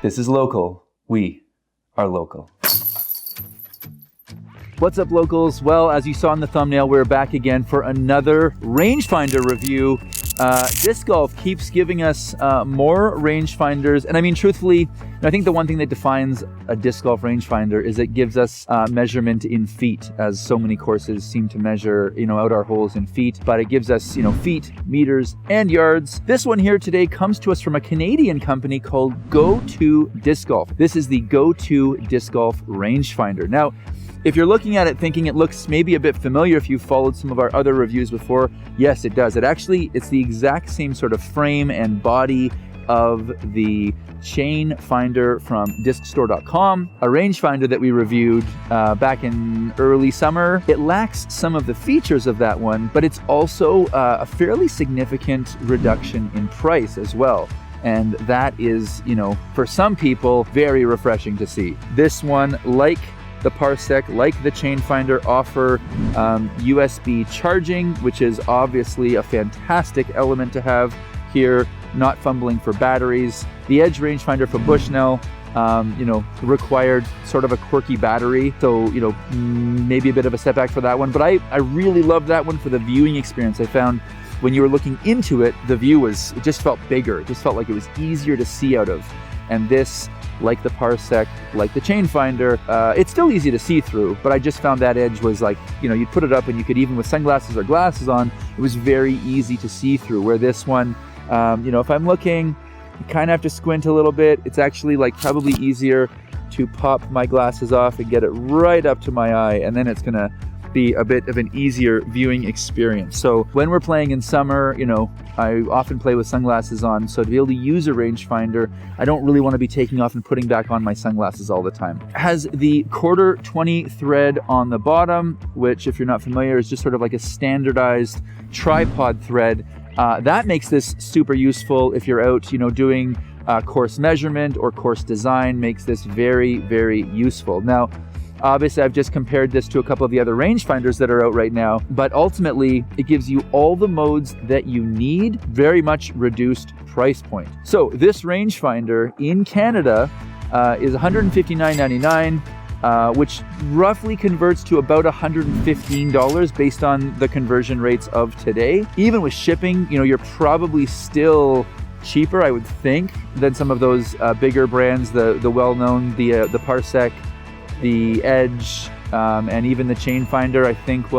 This is local. We are local. What's up, locals? Well, as you saw in the thumbnail, we're back again for another rangefinder review. Disc golf keeps giving us more rangefinders, and I mean, truthfully, I think the one thing that defines a disc golf rangefinder is it gives us measurement in feet, as so many courses seem to measure, out our holes in feet. But it gives us, feet, meters, and yards. This one here today comes to us from a Canadian company called Goto Disc Golf. This is the Goto Disc Golf rangefinder. Now, if you're looking at it thinking it looks maybe a bit familiar if you've followed some of our other reviews before, yes, it does. It's the exact same sort of frame and body of the chain finder from discstore.com, a rangefinder that we reviewed back in early summer. It lacks some of the features of that one, but it's also a fairly significant reduction in price as well. And that is, for some people, very refreshing to see. This one, like the Parsec, like the chain finder, offer USB charging, which is obviously a fantastic element to have here, not fumbling for batteries. The Edge rangefinder from Bushnell, required sort of a quirky battery, so maybe a bit of a setback for that one, but I really love that one for the viewing experience. I found when you were looking into it, the view it just felt bigger. It just felt like it was easier to see out of. And this, like the Parsec, like the chain finder, it's still easy to see through, but I just found that Edge was like, you'd put it up and you could, even with sunglasses or glasses on, it was very easy to see through. Where this one, if I'm looking, you kind of have to squint a little bit. It's actually probably easier to pop my glasses off and get it right up to my eye, and then it's gonna be a bit of an easier viewing experience. So when we're playing in summer, I often play with sunglasses on, so to be able to use a rangefinder, I don't really want to be taking off and putting back on my sunglasses all the time. It has the 1/4-20 thread on the bottom, which, if you're not familiar, is just sort of like a standardized tripod thread. That makes this super useful if you're out, doing course measurement or course design. Makes this very, very useful. Now, obviously, I've just compared this to a couple of the other rangefinders that are out right now, but ultimately, it gives you all the modes that you need, very much reduced price point. So this rangefinder in Canada is $159.99, which roughly converts to about $115 based on the conversion rates of today. Even with shipping, you're probably still cheaper, I would think, than some of those bigger brands, the well-known, the Parsec, the Edge, and even the chain finder. I think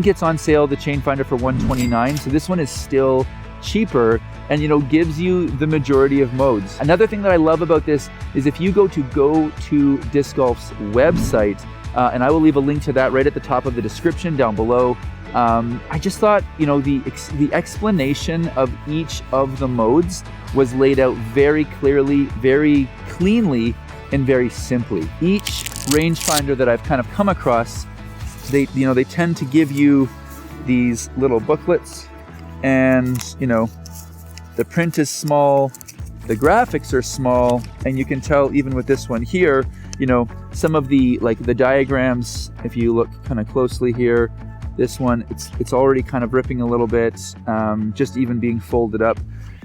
it's on sale, the chain finder, for $129. So this one is still cheaper and gives you the majority of modes. Another thing that I love about this is if you go to Disc Golf's website, and I will leave a link to that right at the top of the description down below. I just thought the explanation of each of the modes was laid out very clearly, very cleanly, and very simply. Each rangefinder that I've kind of come across, they tend to give you these little booklets, and the print is small, the graphics are small, and you can tell even with this one here, some of the diagrams, if you look kind of closely here, this one, it's already kind of ripping a little bit, just even being folded up.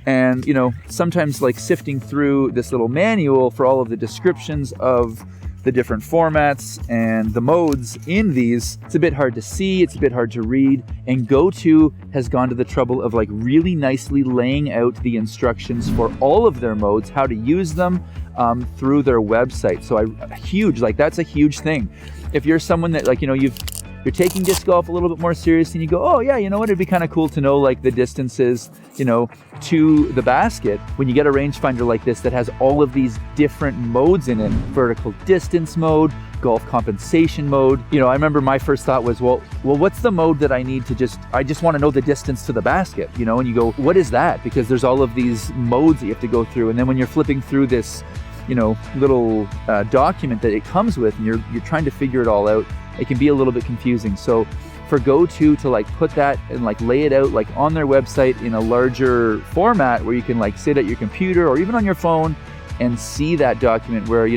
And, sometimes sifting through this little manual for all of the descriptions of the different formats and the modes in these, it's a bit hard to see, it's a bit hard to read. And Goto has gone to the trouble of really nicely laying out the instructions for all of their modes, how to use them through their website. So that's a huge thing. If you're someone that you're taking disc golf a little bit more seriously, and you go, oh yeah, it'd be kind of cool to know the distances, to the basket. When you get a rangefinder like this that has all of these different modes in it, vertical distance mode, golf compensation mode. I remember my first thought was, well, what's the mode that I need to I just want to know the distance to the basket, and you go, what is that? Because there's all of these modes that you have to go through. And then when you're flipping through this, little document that it comes with, and you're trying to figure it all out, it can be a little bit confusing. So for Goto to put that and lay it out on their website in a larger format where you can sit at your computer or even on your phone and see that document where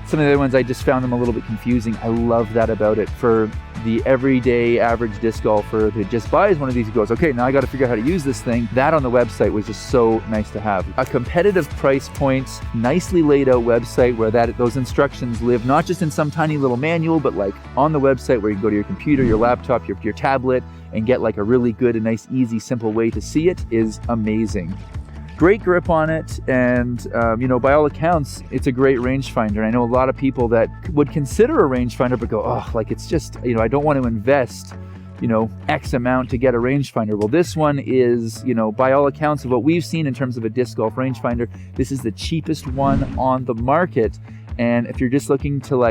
Some of the other ones, I just found them a little bit confusing. I love that about it. For the everyday average disc golfer that just buys one of these and goes, okay, now I got to figure out how to use this thing. That on the website was just so nice to have. A competitive price points, nicely laid out website where those instructions live, not just in some tiny little manual, but like on the website where you can go to your computer, your laptop, your tablet, and get like a really good and nice, easy, simple way to see it is amazing. Great grip on it, and by all accounts, it's a great rangefinder. And I know a lot of people that would consider a rangefinder but go, oh, like it's just, I don't want to invest, X amount to get a rangefinder. Well, this one is, by all accounts of what we've seen in terms of a disc golf rangefinder, this is the cheapest one on the market. And if you're just looking to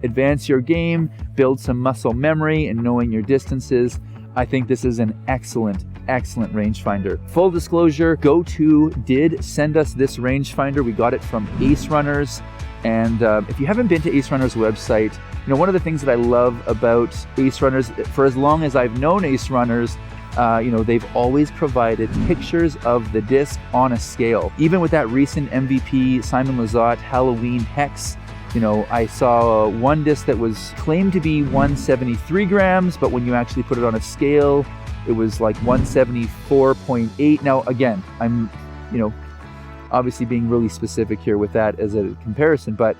advance your game, build some muscle memory and knowing your distances, I think this is an excellent rangefinder. Full disclosure, Goto did send us this rangefinder. We got it from Ace Runners. And if you haven't been to Ace Runners' website, one of the things that I love about Ace Runners, for as long as I've known Ace Runners, they've always provided pictures of the disc on a scale. Even with that recent MVP Simon Lizotte Halloween Hex, I saw one disc that was claimed to be 173 grams, but when you actually put it on a scale, it was like 174.8. Now, again, I'm, obviously being really specific here with that as a comparison, but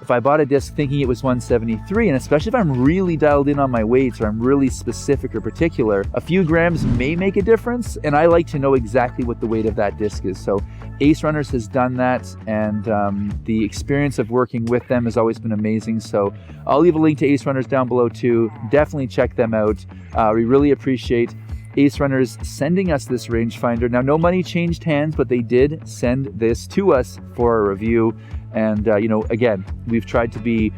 if I bought a disc thinking it was 173, and especially if I'm really dialed in on my weights or I'm really specific or particular, a few grams may make a difference, and I like to know exactly what the weight of that disc is. So Ace Runners has done that, and the experience of working with them has always been amazing. So I'll leave a link to Ace Runners down below too. Definitely check them out. We really appreciate Ace Runners sending us this rangefinder. Now, no money changed hands, but they did send this to us for a review. And, again, we've tried to be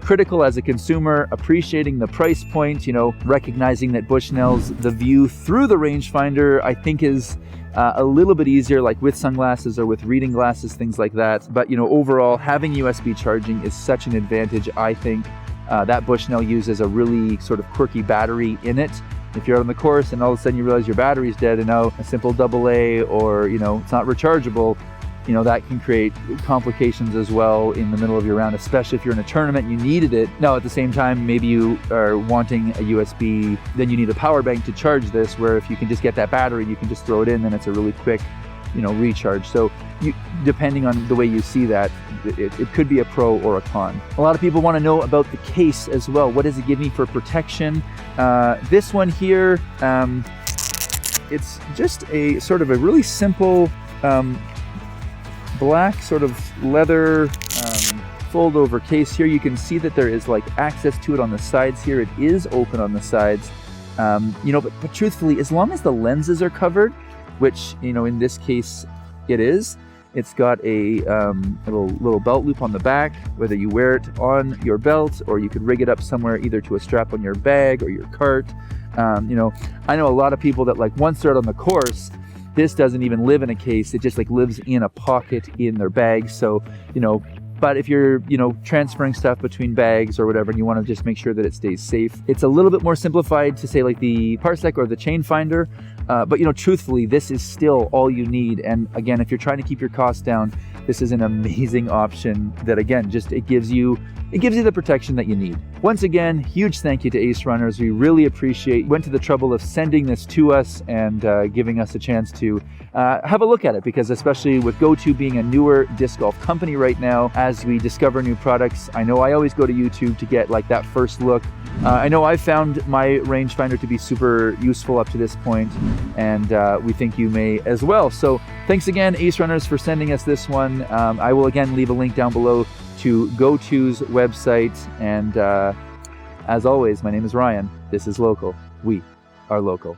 critical as a consumer, appreciating the price point, recognizing that Bushnell's the view through the rangefinder, I think is a little bit easier, like with sunglasses or with reading glasses, things like that. But, overall, having USB charging is such an advantage, I think. That Bushnell uses a really sort of quirky battery in it. If you're out on the course and all of a sudden you realize your battery's dead and now a simple AA or, it's not rechargeable, that can create complications as well in the middle of your round, especially if you're in a tournament, you needed it. Now, at the same time, maybe you are wanting a USB, then you need a power bank to charge this, where if you can just get that battery, you can just throw it in, then it's a really quick, recharge. So depending on the way you see that, it could be a pro or a con. A lot of people want to know about the case as well. What does it give me for protection? This one here, it's just a sort of a really simple, black sort of leather fold over case. Here you can see that there is access to it on the sides here. It is open on the sides, but truthfully, as long as the lenses are covered, which in this case it is, it's got a little belt loop on the back, whether you wear it on your belt or you could rig it up somewhere, either to a strap on your bag or your cart. I know a lot of people that once they're out on the course, this doesn't even live in a case. It just lives in a pocket in their bag. So, but if you're, transferring stuff between bags or whatever, and you want to just make sure that it stays safe, it's a little bit more simplified to say the Parsec or the chain finder. But, truthfully, this is still all you need. And again, if you're trying to keep your costs down, this is an amazing option that, again, it gives you the protection that you need. Once again, huge thank you to Ace Runners. We really went to the trouble of sending this to us and giving us a chance to have a look at it, because especially with Goto being a newer disc golf company right now, as we discover new products, I know I always go to YouTube to get that first look. I know I've found my rangefinder to be super useful up to this point, and we think you may as well. So thanks again, Ace Runners, for sending us this one. I will again leave a link down below to Goto's website. And as always, my name is Ryan. This is Local. We are local.